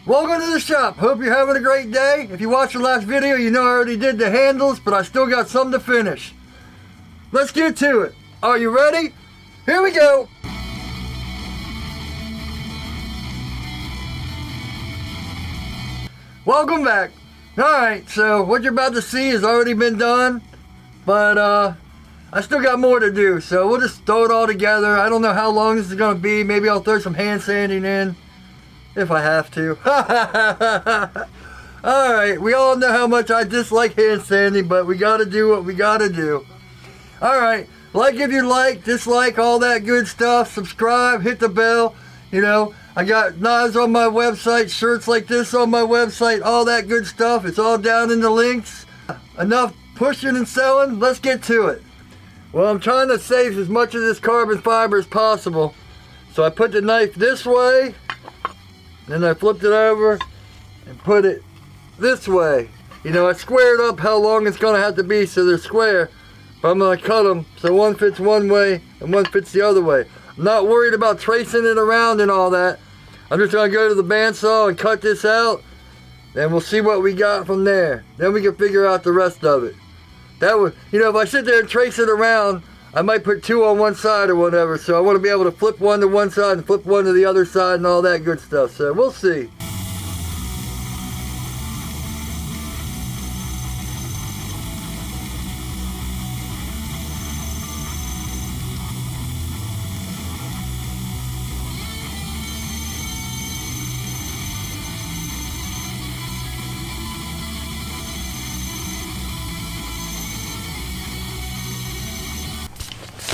Welcome to the shop. Hope you're having a great day. If you watched the last video, you know I already did the handles, but I still got some to finish. Let's get to it. Are you ready? Here we go. Welcome back. Alright, so what you're about to see has already been done, but I still got more to do, so we'll just throw it all together. I don't know how long this is going to be. Maybe I'll throw some hand sanding in, if I have to. Alright, we all know how much I dislike hand sanding, but we got to do what we got to do. Alright, like if you like, dislike, all that good stuff. Subscribe, hit the bell, you know. I got knives on my website, shirts like this on my website, all that good stuff. It's all down in the links. Enough pushing and selling, let's get to it. Well, I'm trying to save as much of this carbon fiber as possible. So I put the knife this way, then I flipped it over and put it this way. You know, I squared up how long it's gonna have to be so they're square, but I'm gonna cut them so one fits one way and one fits the other way. I'm not worried about tracing it around and all that. I'm just gonna go to the bandsaw and cut this out, and we'll see what we got from there. Then we can figure out the rest of it. That would, you know, if I sit there and trace it around, I might put two on one side or whatever, so I want to be able to flip one to one side and flip one to the other side and all that good stuff, so we'll see.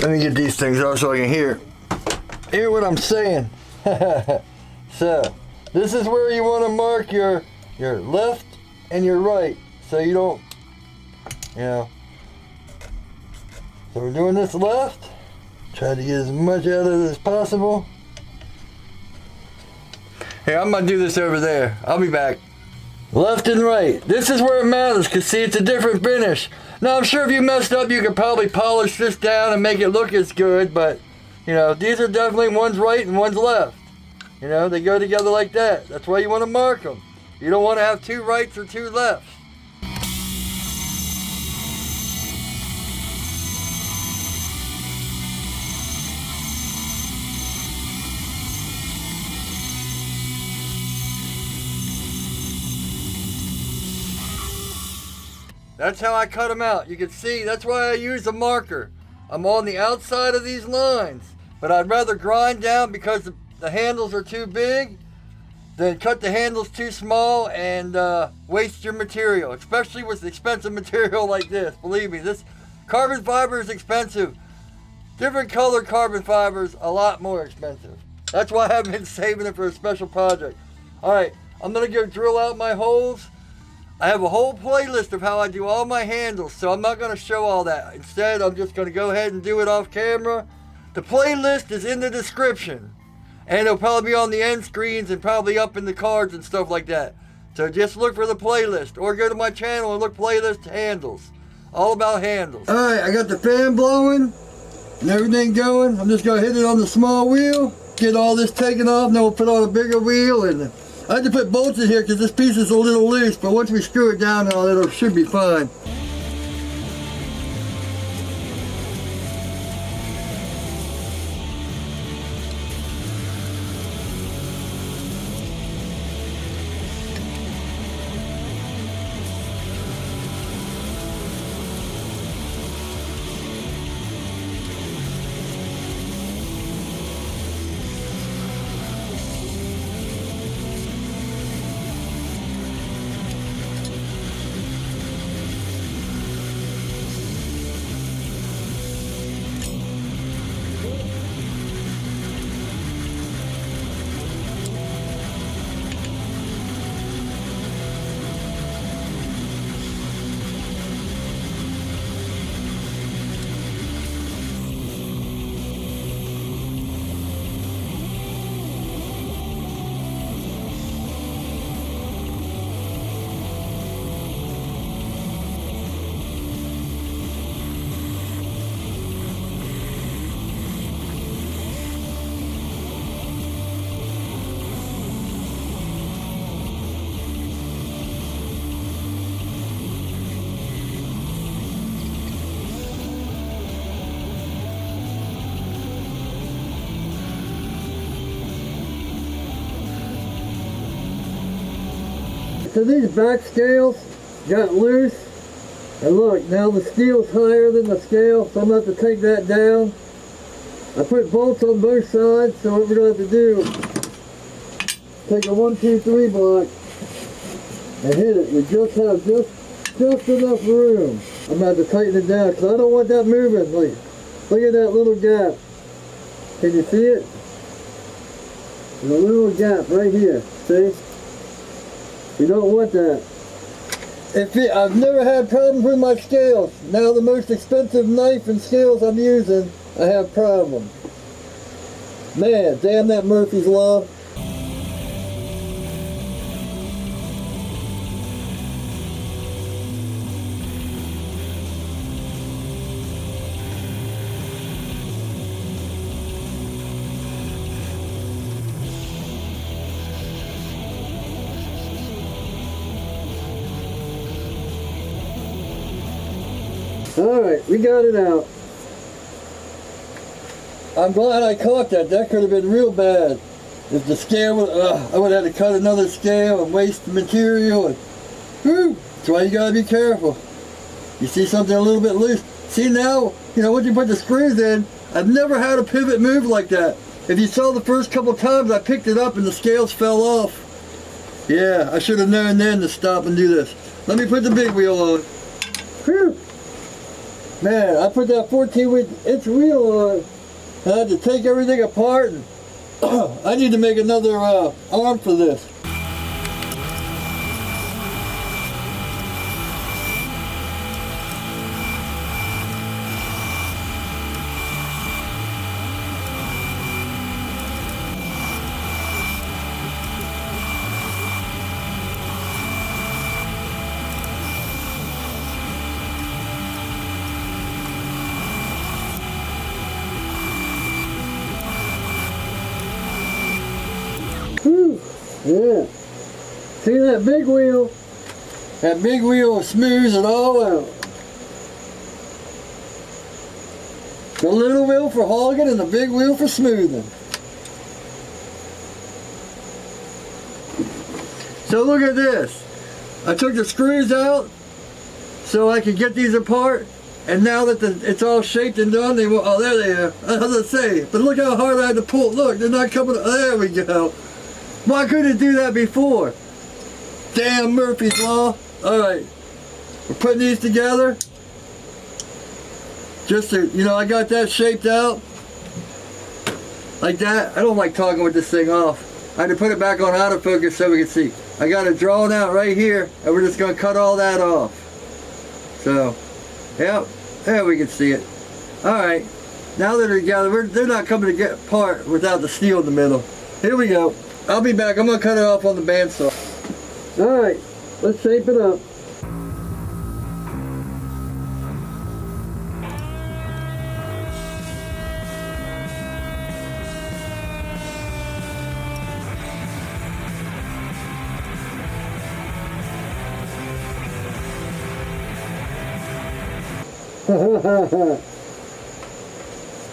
Let me get these things off so I can hear what I'm saying. So, this is where you want to mark your left and your right, so you don't, you know. So we're doing this left. Try to get as much out of it as possible. Here, I'm gonna do this over there. I'll be back. Left and right. This is where it matters, because see, it's a different finish. Now, I'm sure if you messed up, you could probably polish this down and make it look as good, but, you know, these are definitely one's right and one's left. You know, they go together like that. That's why you want to mark them. You don't want to have two rights or two lefts. That's how I cut them out. You can see, that's why I use a marker. I'm on the outside of these lines, but I'd rather grind down because the handles are too big than cut the handles too small and waste your material, especially with expensive material like this. Believe me, this carbon fiber is expensive. Different color carbon fiber is a lot more expensive. That's why I've been saving it for a special project. All right, I'm gonna go drill out my holes. I have a whole playlist of how I do all my handles, so I'm not going to show all that. Instead, I'm just going to go ahead and do it off camera. The playlist is in the description, and it'll probably be on the end screens and probably up in the cards and stuff like that. So just look for the playlist, or go to my channel and look playlist handles. All about handles. Alright, I got the fan blowing and everything going. I'm just going to hit it on the small wheel, get all this taken off, then we'll put on a bigger wheel. And I had to put bolts in here because this piece is a little loose, but once we screw it down, it should be fine. so these back scales got loose. And look, now the steel's higher than the scale, so I'm going to have to take that down. I put bolts on both sides, so what we're going to have to do, take a 1, 2, 3 block and hit it. We just have just enough room. I'm going to have to tighten it down because I don't want that moving. Look at that little gap. Can you see it? There's a little gap right here. See? You don't want that. I've never had problems with my scales. Now the most expensive knife and scales I'm using, I have problems. Man, damn that Murphy's Law. Alright, we got it out. I'm glad I caught that. That could have been real bad. If the scale would, I would have had to cut another scale and waste the material. And, whew, that's why you gotta be careful. You see something a little bit loose. See now, once you put the screws in, I've never had a pivot move like that. If you saw the first couple times I picked it up and the scales fell off. Yeah, I should have known then to stop and do this. Let me put the big wheel on. Whew. Man, I put that 14-inch wheel on. I had to take everything apart. And I need to make another arm for this. Whew. Yeah. See that big wheel? That big wheel smooths it all out. The little wheel for hogging and the big wheel for smoothing. So look at this. I took the screws out so I could get these apart. And now that it's all shaped and done, there they are. I was to say, but look how hard I had to pull. Look, they're not coming. There we go. Why couldn't it do that before? Damn Murphy's Law. Alright. We're putting these together. Just to, I got that shaped out. Like that. I don't like talking with this thing off. I had to put it back on autofocus so we can see. I got it drawn out right here, and we're just going to cut all that off. So, yep. There we can see it. Alright. Now that they're together, they're not coming to get apart without the steel in the middle. Here we go. I'll be back. I'm going to cut it off on the bandsaw. Alright, let's shape it up.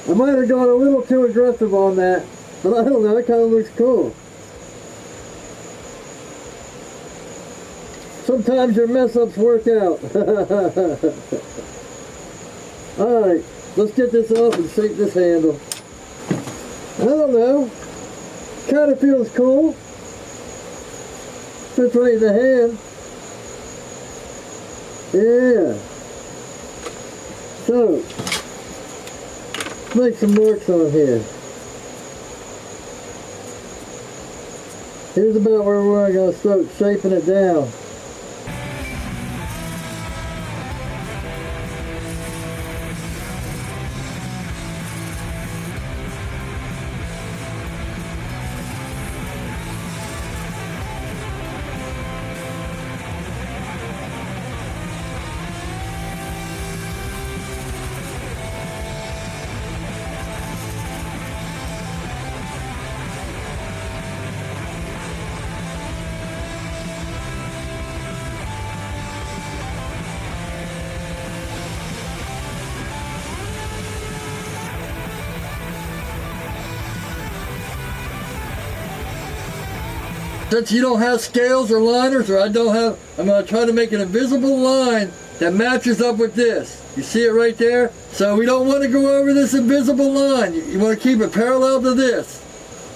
I might have gone a little too aggressive on that, but I don't know, it kind of looks cool. Sometimes your mess-ups work out. Alright, let's get this off and shape this handle. I don't know. Kind of feels cool. Fits right in the hand. Yeah. So, let's make some marks on here. Here's about where we're going to start shaping it down. Since you don't have scales or liners, or I don't have, I'm going to try to make an invisible line that matches up with this. You see it right there? So we don't want to go over this invisible line. You want to keep it parallel to this.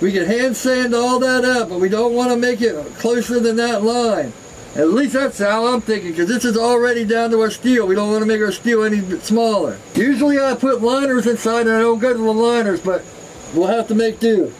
We can hand sand all that up, but we don't want to make it closer than that line. At least that's how I'm thinking, because this is already down to our steel. We don't want to make our steel any bit smaller. Usually I put liners inside and I don't go to the liners, but we'll have to make do.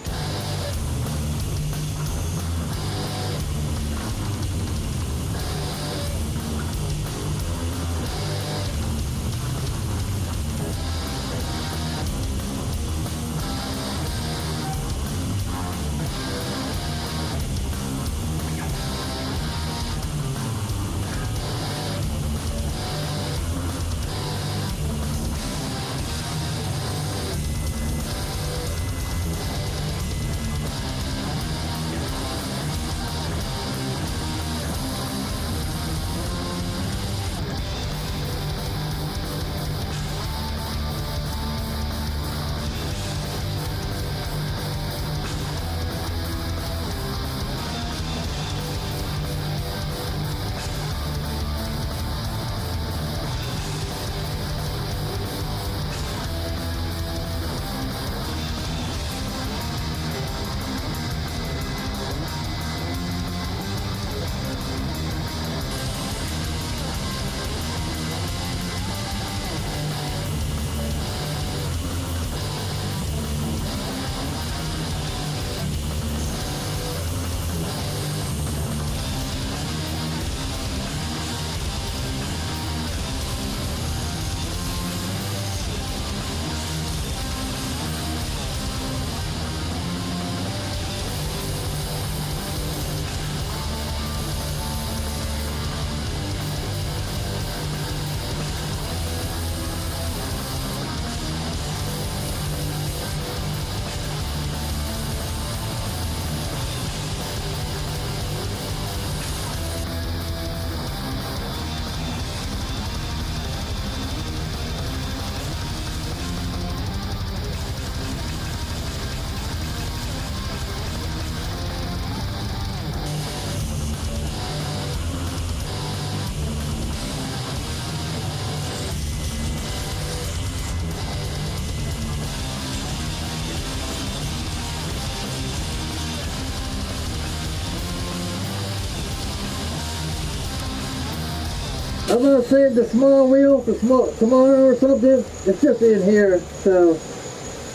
I'm going to save the small wheel for tomorrow or something. It's just in here, so.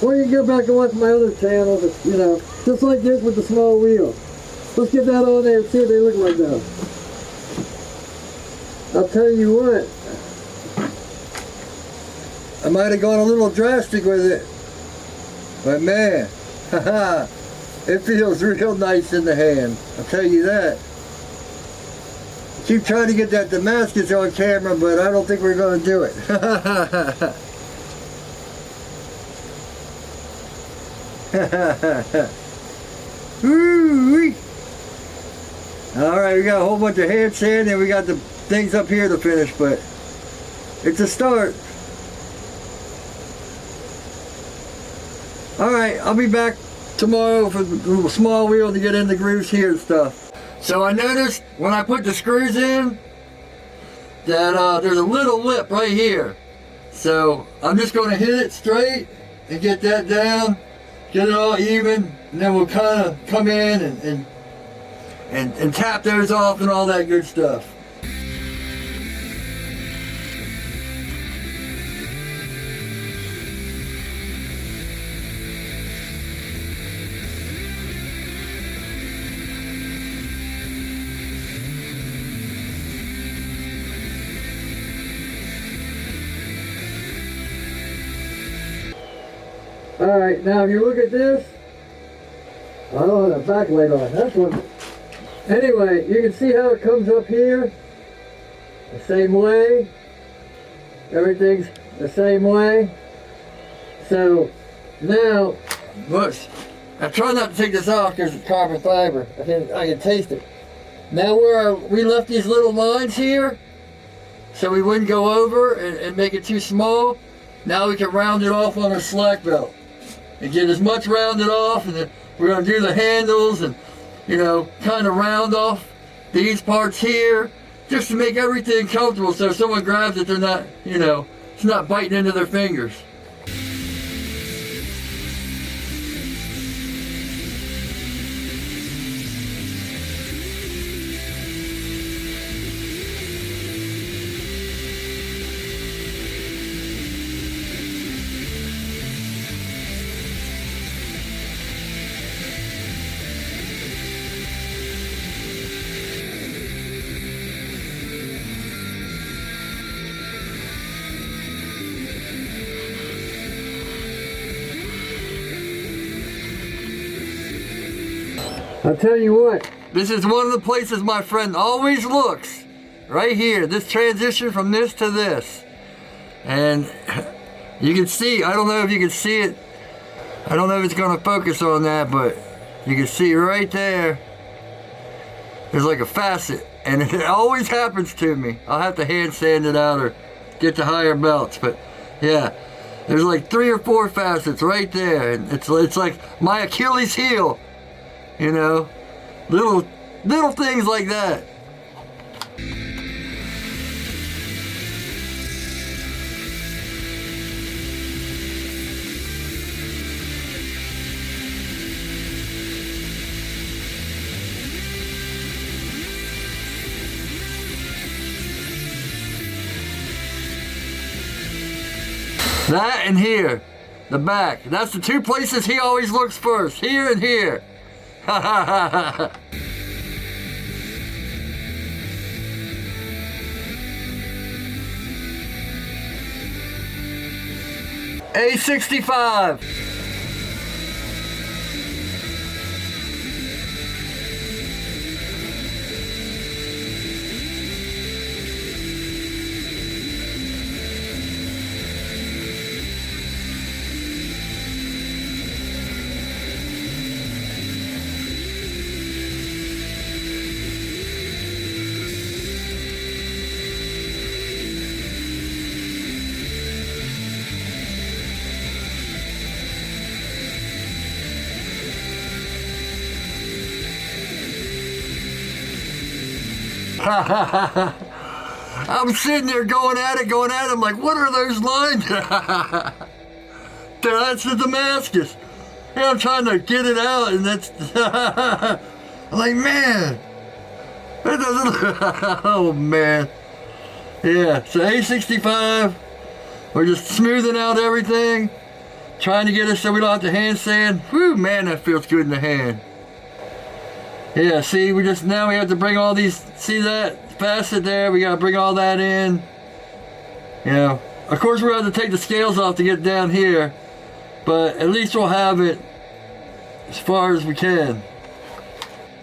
Or you can go back and watch my other channels, you know, just like this with the small wheel. Let's get that on there and see what they look like now. I'll tell you what. I might have gone a little drastic with it. But man, haha, it feels real nice in the hand. I'll tell you that. Keep trying to get that Damascus on camera, but I don't think we're going to do it. Woo-wee. All right, we got a whole bunch of hand sand and we got the things up here to finish, but it's a start. All right, I'll be back tomorrow for the small wheel to get in the grooves here and stuff. So I noticed when I put the screws in that there's a little lip right here. So I'm just going to hit it straight and get that down, get it all even, and then we'll kind of come in and tap those off and all that good stuff. Alright, now if you look at this, I don't have a backlight on, that's one. Anyway, you can see how it comes up here, the same way, everything's the same way. So, now, look, I try not to take this off because it's carbon fiber, I can taste it. Now where we left these little lines here, so we wouldn't go over and make it too small, now we can round it off on our slack belt. And get as much rounded off, and then we're going to do the handles and kind of round off these parts here, just to make everything comfortable so if someone grabs it, they're not, it's not biting into their fingers. I'll tell you what, this is one of the places my friend always looks, right here, this transition from this to this. And you can see, I don't know if you can see it, I don't know if it's going to focus on that, but you can see right there, there's like a facet, and it always happens to me. I'll have to hand sand it out or get the higher belts, but yeah, there's like 3 or 4 facets right there, and it's like my Achilles heel. Little things like that. That and here, the back. That's the 2 places he always looks first, here and here. Ha ha ha ha. A65. I'm sitting there going at it. I'm like, what are those lines? That's the Damascus. And I'm trying to get it out, and that's... I'm like, man. That doesn't... Oh, man. Yeah, so A65. We're just smoothing out everything. Trying to get it so we don't have to hand sand. Whew, man, that feels good in the hand. Yeah, see, now we have to bring all these, see that facet there, we gotta bring all that in. Of course we'll have to take the scales off to get down here, but at least we'll have it as far as we can.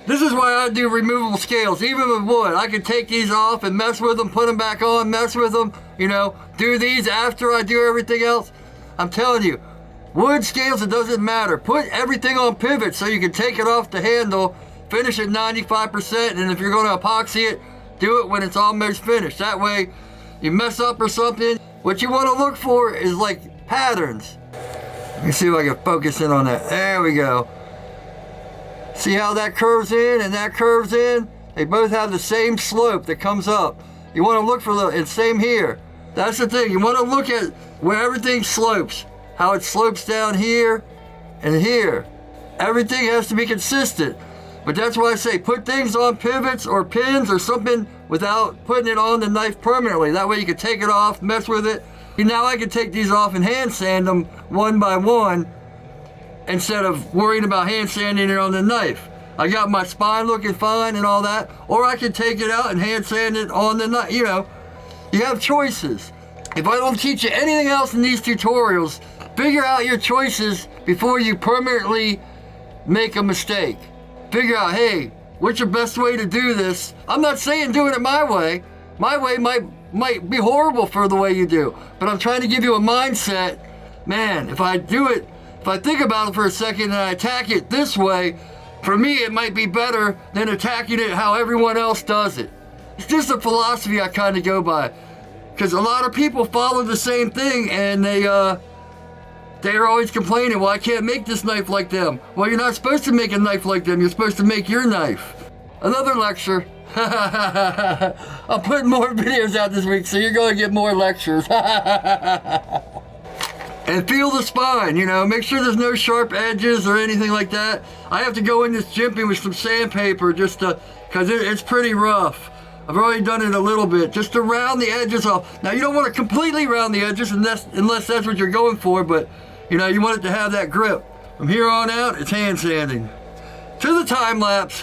This is why I do removable scales, even with wood. I can take these off and mess with them, put them back on, mess with them, do these after I do everything else. I'm telling you, wood scales, it doesn't matter. Put everything on pivot so you can take it off the handle, finish at 95%, and if you're going to epoxy it, do it when it's almost finished. That way, you mess up or something, what you want to look for is like patterns. Let me see if I can focus in on that. There we go. See how that curves in and that curves in? They both have the same slope that comes up. You want to look for and same here. That's the thing, you want to look at where everything slopes, how it slopes down here and here. Everything has to be consistent. But that's why I say put things on pivots or pins or something without putting it on the knife permanently. That way you can take it off, mess with it. And now I can take these off and hand sand them one by one instead of worrying about hand sanding it on the knife. I got my spine looking fine and all that. Or I can take it out and hand sand it on the knife. You have choices. If I don't teach you anything else in these tutorials, figure out your choices before you permanently make a mistake. Figure out, hey, what's your best way to do this? I'm not saying doing it my way. My way might be horrible for the way you do, but I'm trying to give you a mindset. Man, if I think about it for a second and I attack it this way, for me it might be better than attacking it how everyone else does it. It's just a philosophy I kind of go by, because a lot of people follow the same thing and they They're always complaining, well, I can't make this knife like them. Well, you're not supposed to make a knife like them. You're supposed to make your knife. Another lecture. I'm putting more videos out this week, so you're going to get more lectures. And feel the spine, you know, make sure there's no sharp edges or anything like that. I have to go in this jimping with some sandpaper just to, because it's pretty rough. I've already done it a little bit, just to round the edges off. Now, you don't want to completely round the edges unless that's what you're going for, but, you know, you want it to have that grip. From here on out, it's hand sanding. To the time lapse.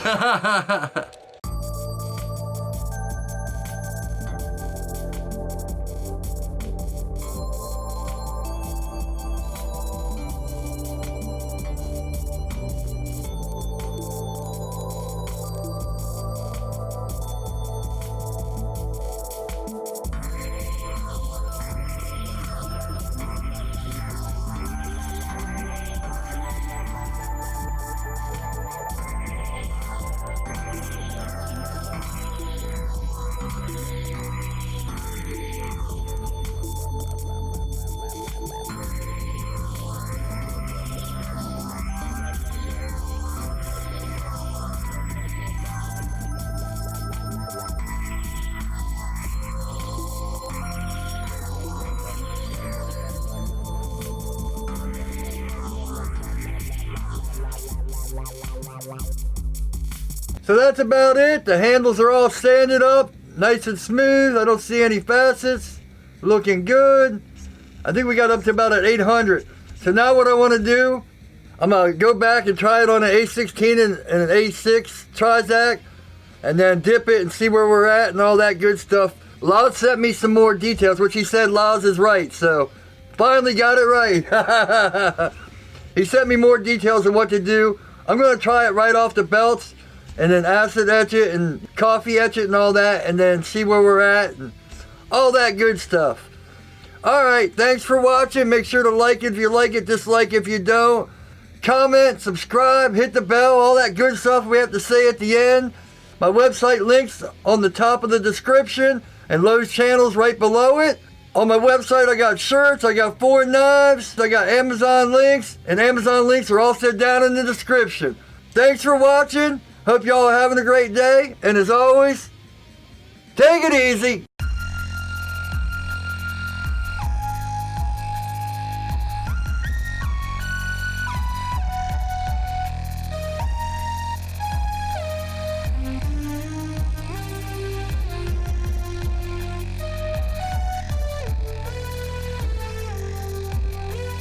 So that's about it. The handles are all sanded up, nice and smooth. I don't see any facets. Looking good. I think we got up to about an 800. So now what I want to do, I'm going to go back and try it on an A16 and an A6 Trizac, and then dip it and see where we're at and all that good stuff. Laz sent me some more details, which he said Laz is right, so finally got it right. He sent me more details on what to do. I'm going to try it right off the belts, and then acid etch it and coffee etch it and all that, and then see where we're at and all that good stuff. Alright, thanks for watching. Make sure to like it if you like it, dislike if you don't. Comment, subscribe, hit the bell, all that good stuff we have to say at the end. My website links on the top of the description, and Lowe's channel's right below it. On my website I got shirts, I got 4 knives, I got Amazon links, and Amazon links are also down in the description. Thanks for watching. Hope y'all are having a great day, and as always, take it easy.